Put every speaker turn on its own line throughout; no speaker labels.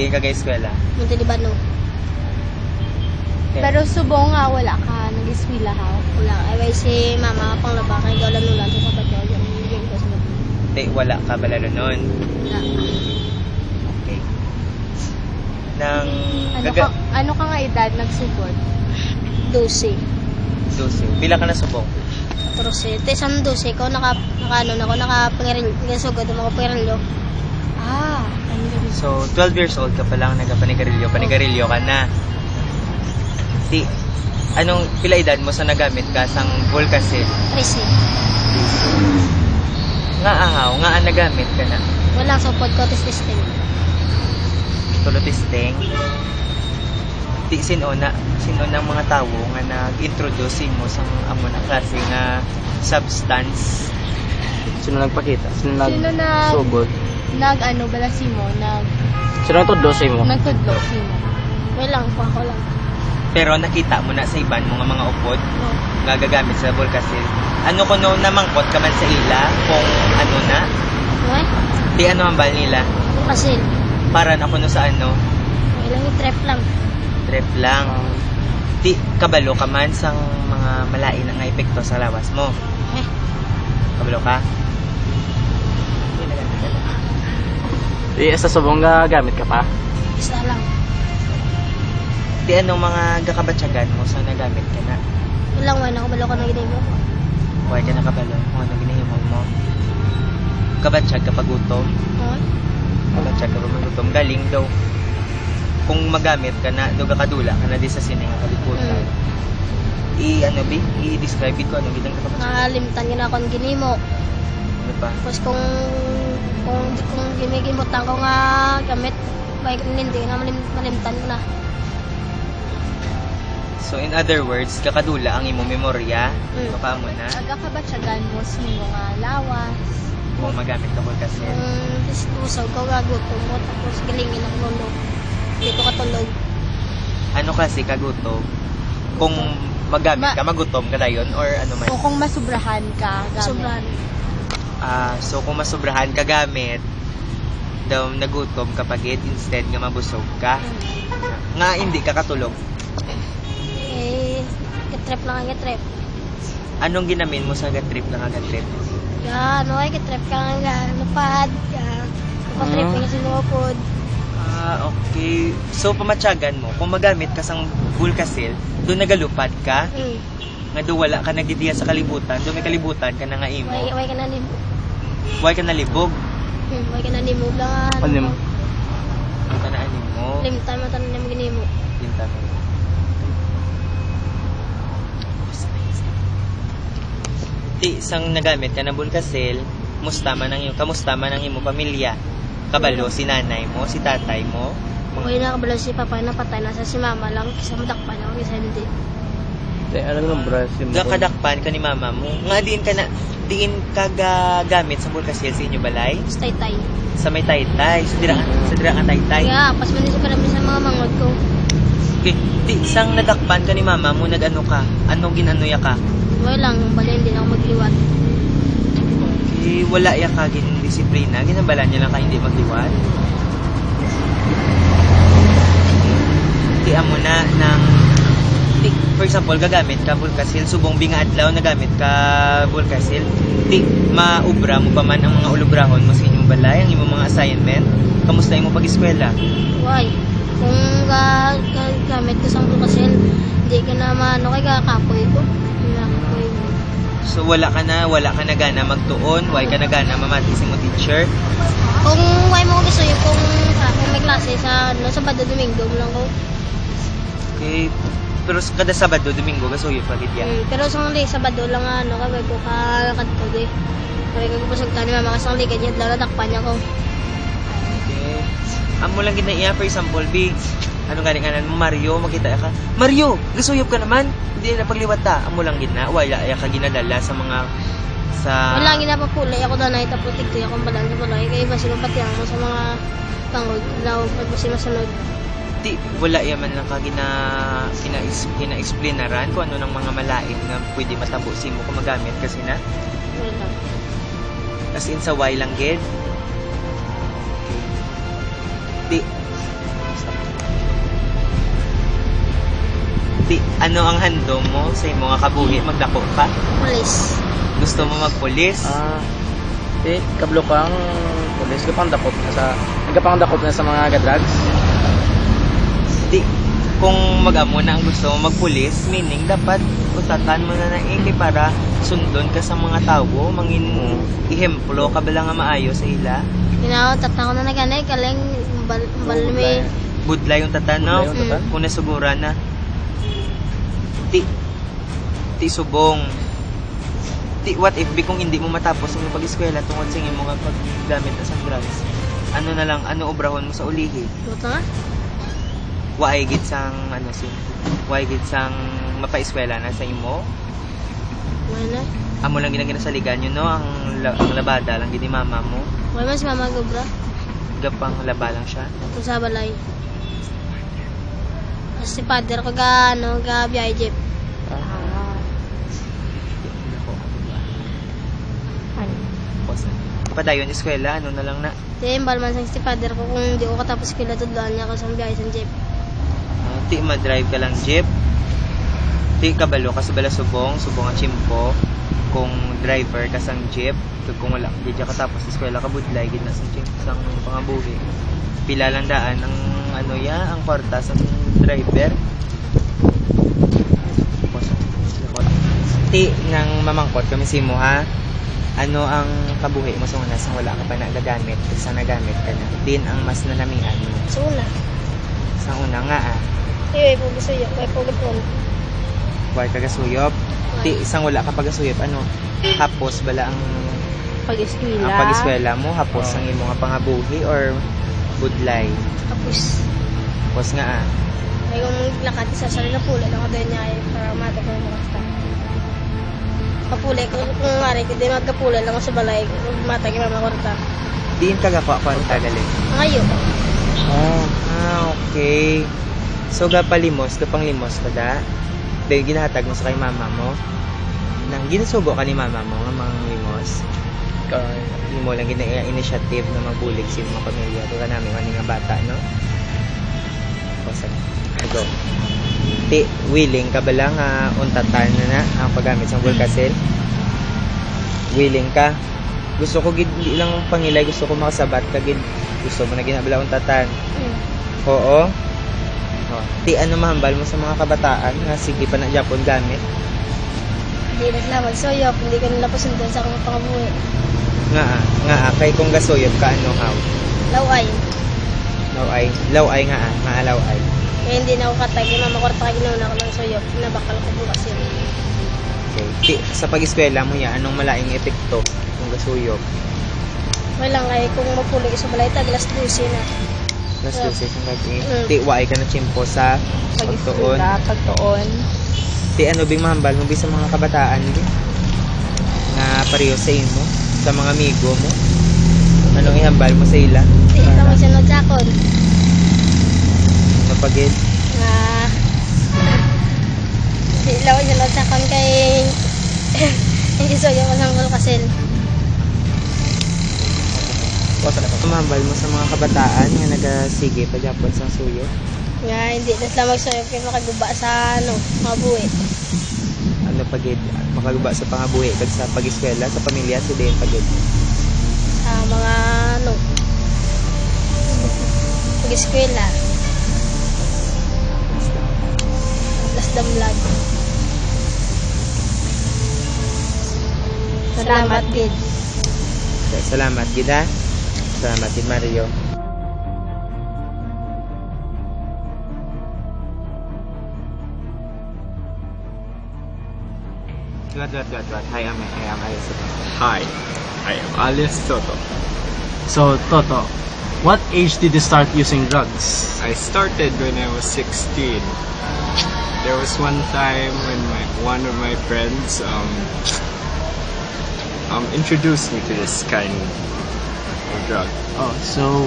di ka eskwela.
Munti di ba no?
Okay.
Pero subong nga wala ka nag-eskwela ha.
Wala. Ay, si mama panglaba kay gawlan nulan sa sabat daw yung bigyan ko sa loob.
Di, wala ka balaro nun.
Wala.
Okay. Nang
Ano ka nga edad nagsugod?
12.
12. Pila ka na subong?
14. Te san 12 ko nakapangirilyo. Nasugod ang mga pangirilyo.
Ah, ano yun?
So, 12 years old ka pa lang nagapanigarilyo. Panigarilyo ka na. Di, anong pila edad mo sa nagamit ka sang Volcasil?
13.
Nga ahaw, nga ang nagamit ka na.
Walang support ko testing.
Tulotisteng. Di sinuna ng mga tawo nga nag-introduce mo sa amo na klase nga substance.
Sino nagpakita? Sino
Sino
nagsugod?
Nag-ano bala si mo?
Sino nagtudlo sa imo?
Nagtudlo si mo?
Walang pa ko lang.
Pero nakita mo na sa iban mga upod
No.
nga gagamit sa Volcasil. Ano ko no namangkot ka man sa ila kung ano na?
Okay?
Di ano ang bal nila?
Kasi
Para na kuno sa ano?
ilang i-trap lang.
Trip lang. Di kabalo ka man sa mga malain nga epekto sa lawas mo.
Eh,
Kabalo ka?
Di sa subong nga gamit ka pa?
isa lang.
Di ano mga gakabatsagan mo sa nagamit ka na?
Walang wala ko balo ko na ginay mo.
Huwag ka na kabalo kung ano ginahimon mo. Kabatsyag kapag gutom.
Okay?
Kabatsyag kapag gutom. Galing daw. Kung magamit ka na, doon kadula ka na di sa sining kalikutan. I-describe it ko ano bitang kabatsyag.
Nakalimtan yun ako ang ginay mo.
Ano pa?
Tapos kung gimigimutan ko nga gamit, may hindi na malimtan ko na.
So in other words, kakadula ang imo memorya.
Mm.
Baka mo na.
Agakabatsagan mo sino nga lawas?
Kung magamit ka kasi.
Kung usog ko gagutom mo, tapos gilingin ang lolo. Dito ka tulog.
Ano kasi kagutom? Kung magamit ka, magutom ka dayon or ano man?
O kung masubrahan ka gamit?
Sobrang.
So kung masubrahan ka gamit, daw nagutom kapag instead nga mabusog ka. Nga hindi ka katulog.
Eh, katrap lang ang katrap.
Anong ginamin mo sa trip na trip?
Ano ay katrap ka nga lupad. Katrap ka kasi lumapod.
Okay. So pamatyagan mo, kung magamit ka sang Volcasil, doon nagalupad ka, nga doon wala ka nagidiya sa kalibutan, doon may kalibutan ka na nga imo.
Way ka na limog.
Huwag ka nalibog.
Way ka na limog lang.
Anim.
Huwag ka na anim mo.
Limtan mo tanan na ginimo.
Pinta mo. Di, sang nagamit ka na Volcasil, kamusta man ang imo pamilya? Kabalo, si nanay mo, si tatay mo.
Okay na kabalo si papa na patay na sa si mama lang. Kisa madakpan ako kisa hindi.
Di alam ng bras yung
Gakadakpan ka ni mama mo. Nga diin ka gamit sa Volcasil sa inyo balay?
Tapos tay-tay.
Sa may taytay, sa dira ka taytay.
Kaya, pas man sa karami sa mga mangod ko.
Okay, di, sang nadakpan ka ni mama mo, nag-ano ka? Anong ginanuya ka?
Okay lang, bali hindi na ako magliwat.
Okay, wala ya ka disiplina, ginabala niya lang ka hindi magliwat. Di amo na ng di, for example, gagamit ka Volcasil, subong binga adlaw nagamit ka Volcasil. Di, maubra mo pa man ang mga ulubrahon mo sa inyong balay, ang imong mga assignment. Kamusta imong pag-eskwela?
Why? Kung gamit ko sa bukasil, hindi ka na maano kay kakapoy ko. Nakapoy mo.
So wala ka na gana magtuon, why ka na gana mamatis mo teacher.
Kung why mo gusto yun, kung may klase sa Sabado Domingo mo lang ko.
Okay, pero kada Sabado, Domingo, gasuyo pa gid yan.
Pero sa Sabado lang kaway ko kakadto di. Kaya ko pasag tani mama kasang ligad niya lang natakpan niya ko.
Okay. Amo lang ginaiya, for example, B, ano galing anan mo, Mario, makita ka. Mario, gasuyop ka naman. Hindi na pagliwat ta. Amo lang gina, wala ya ka ginadala sa mga
Wala ginapapulay ako na itaputik to akong balang balay kay basi mapati mo sa mga tangod daw pag basi masunod.
Di, wala yaman lang ka gina-explainaran kung ano ng mga malain na pwede matabo si mo kung magamit kasi na.
Wala.
As in sa Y lang gid. Di, Di, ano ang handom mo sa imo nga kabuhi? Magdako pa?
Police.
Gusto mo magpulis?
Di, kablo kang pulis. Gapangdakop na sa... Nagapangdakop na sa mga drugs.
Di, kung mag-amo na ang gusto mo magpulis, meaning dapat utatan mo na naingi para sundon ka sa mga tao, mangin ihemplo ka bala nga maayo sa ila.
Ginawa, tatang ko na naganay, kaling balmi.
Budlay yung tatan, no?
Budlay yung tatan.
Kung nasugura na. Ti subong. Ti, what if, kung hindi mo matapos ang pag-eskwela tungkol sa imo nga paggamit na sa drugs, ano na lang, ano obrahon mo sa ulihi?
Luto nga?
Waay gid sang, waay gid sang mapaeskwela na sa imo?
Wala na.
Amo lang ginagina sa ligan yun, no? Ang labada lang gini mama mo.
Wala man si Mama Gobra.
Gapang laba lang siya.
Kung sa balay. Kasi si father ko ga, ano, ga biyay jeep.
Ano?
Padayon eskwela, ano na lang na.
Di, balman sang si father ko kung di ko katapos kila tudlaan niya ako sa biyay sa jeep.
Ti ma-drive ka lang jeep. Ti kabalo ka sa bala subong ang chimpo. Kung driver ka sang jeep, kung wala di ka tapos eskwela ka budlay gid na sa chimpo sang pangabuhi. Pila lang daan ang ano ya, ang kwarta sa driver. Ti nang mamangkot kami si mo ha. Ano ang kabuhi mo sa una sang wala ka pa nagagamit, sa nagamit ka na. Din ang mas nanamian mo.
So una.
Sa una nga
Iyo, po gusto yun. Kaya po gupon.
Huwag ka gasuyop. Ti isang wala ka pagasuyop, ano? Hapos bala ang
Pag-eskwela.
pag-eskwela mo, hapos ang imo nga pangabuhi or budlay.
Tapos,
Hapos nga
ay kung lakad sa sarili na pula lang ako doon niya ay para mata ko yung mga staff. Kapulay ko, kung ngari ko, di magkapulay lang ako sa balay. Mata ko yung mga korta.
Diin ka gakwa ko ang tagali.
Ngayon,
Okay. So gapalimos, kapanglimos ka da. Dahil ginahatag mo sa kay mama mo. Nang ginasugo ka ni mama mo nga mga limos. Hindi mo lang initiative na magbulig sa mga pamilya. Ito ka namin nga bata, no? Go. Ti, willing ka ba lang untatan na ang paggamit sa Volcasil? Willing ka? Gusto ko gid di lang pangilay, gusto ko makasabat ka gid. Gusto mo na ginabala untatan? Oo. Oh. Ti, ano mahambal mo sa mga kabataan nga sige pa na Japon gamit?
hindi na sila magsoyok. Hindi ko nila pasundon sa akong pangabuhi.
Nga, kay kung gasoyop ka ano how?
Laway.
Laway nga laway.
Kaya hindi na ako katag. Yung mama korta ka ginauna ko ng soyok. Nabakal ko bukas yun.
Okay. Ti, sa pag-eskwela mo ya, anong malaing epekto kung gasoyop?
Walang ay kung magpulig sa balay, taglas 12 na.
Mas dosis ang gabi. Ti, waay ka na chimpo sa pagtuon.
Pag-eskwela, pagtuon.
Ti, ano bing mahambal mo sa mga kabataan di? Na pareho sa imo, sa mga amigo mo. Anong ihambal mo sa ila?
Hindi ito magsunod sa akon.
Mapagid.
Nga, hindi lang magsunod sa akon kay hindi soyok ko ng Volcasil.
Mahambal mo sa mga kabataan nga nagasige pa Japon sa suyo.
Nga, hindi na sila magsoyok kay makaguba sa mga buwi.
Ano pagid? Makaguba sa pangabuhi kag sa pag-eskwela, sa pamilya, sa din pagid.
Sa mga pag-eskwela. Plus damlag. Salamat, Gid.
Okay, salamat gid ha. Salamat gid Mario. What? Hi, I'm Ayos.
Hi, I am alias Toto.
So, Toto, what age did you start using drugs?
I started when I was 16. There was one time when one of my friends introduced me to this kind of drug.
Oh, so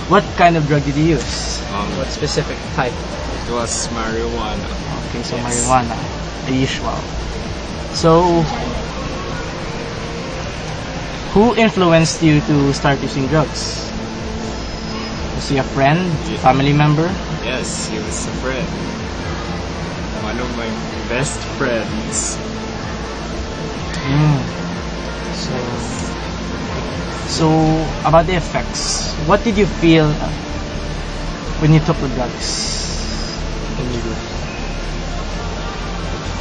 what kind of drug did you use?
What
specific type?
It was marijuana.
Okay, so
Yes.
marijuana, the usual. So, who influenced you to start using drugs? Was he a friend,
Yeah.
family member?
Yes, he was a friend. one of my best friends.
Mm. So about the effects, what did you feel when you took the drugs?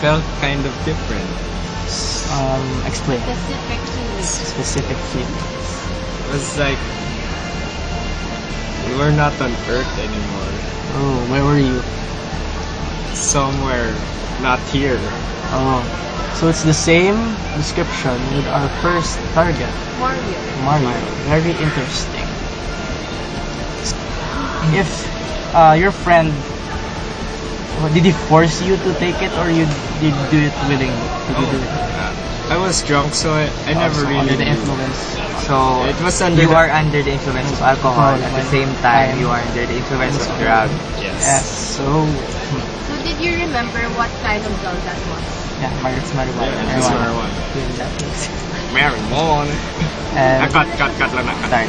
Felt kind of different.
Explain.
Specific feelings.
Specific feelings.
It was like we were not on Earth anymore.
Oh, where were you?
Somewhere not here.
Oh, so it's the same description with our first target, Mario. Very interesting. If your friend, did he force you to take it, or you did do it willingly? Did you do it?
I was drunk, so I never
Also
really
under the
knew.
influence.
So,
It was under
you
the-
are under the influence of alcohol. At the same time,
Time.
you are under the influence of drug.
Yes.
Yes.
So
So did you remember what kind of drug that was?
yeah, it's marijuana.
Yeah, it's marijuana. Marijuana.
And
Cut lang na.
Start.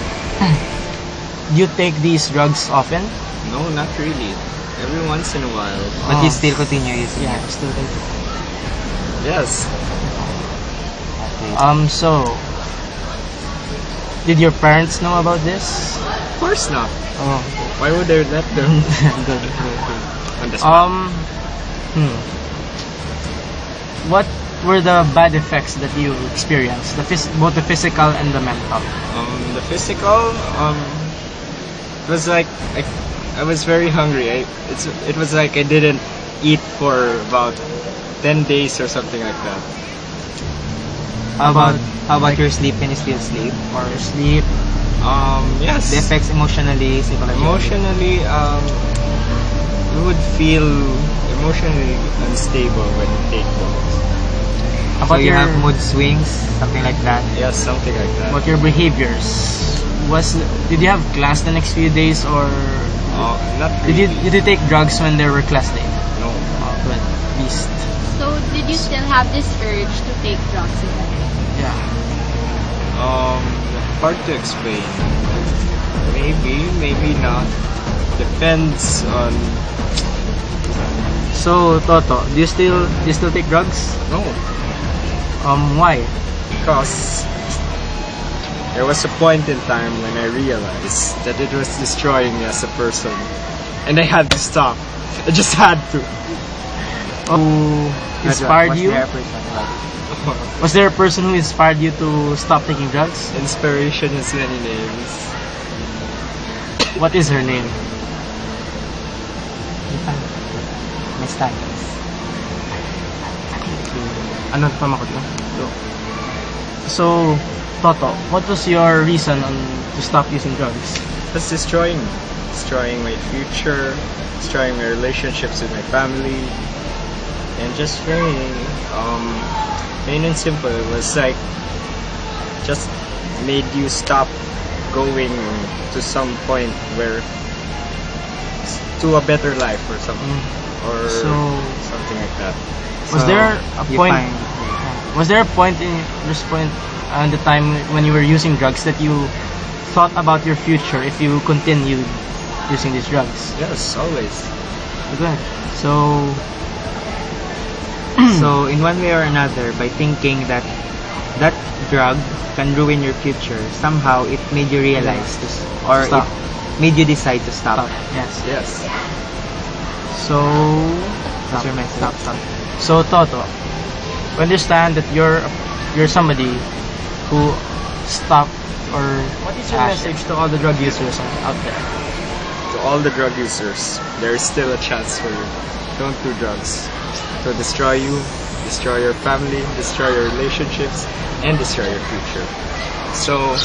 do you take these drugs often?
No, not really. Every once in a while.
But you
Oh.
still continue using
Yeah,
it.
still take it.
Yes.
Okay.
So did your parents know about this?
Of course not.
Oh,
Why would I let them
good.
on the spot?
What were the bad effects that you experienced? Both the physical and the mental.
The physical, it was like I was very hungry. It was like I didn't eat for about 10 days or something like that.
How about your sleep? Can you still sleep?
Or sleep.
Yes.
The effects emotionally, psychologically.
Emotionally, you would feel emotionally unstable when you take those.
How
So
about
you
your
have mood swings, something like that.
Yes, something like that.
about your behaviors? Did you have class the next few days, or
Not
did
really.
you take drugs when there were class day?
No.
But at least
So did you still have this urge to take drugs again?
yeah.
Hard to explain. Maybe not. Depends on.
So Toto, do you still take drugs?
No.
Why?
Because there was a point in time when I realized that it was destroying me as a person. And I had to stop. I just had to.
Who inspired
Was
you?
there a person like
Was there a person who inspired you to stop taking drugs?
Inspiration has many names.
What is her name?
may status?
Ano pamakot mo? So, Toto, what was your reason to stop using drugs?
That's destroying me. Destroying my future, destroying my relationships with my family, and just very, plain and simple. It was like, just made you stop going to some point where, to a better life or something, or
So,
something like that.
was
So,
there a
you
point?
find-
Was there a point on the time when you were using drugs that you thought about your future if you continued using these drugs?
Yes, always.
Good. So,
So, in one way or another, by thinking that that drug can ruin your future, somehow it made you realize or
Stop.
it made you decide to stop.
Yes.
Yes.
So,
That's your message.
Stop. So, Toto, we understand that you're somebody who stopped, or what is your message to all the drug users out there?
To all the drug users, there is still a chance for you. Don't do drugs. To destroy you, destroy your family, destroy your relationships, and destroy your future. So,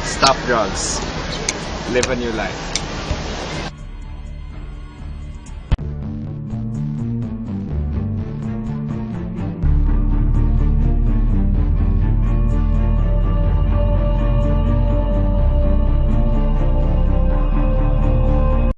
stop drugs. Live a new life.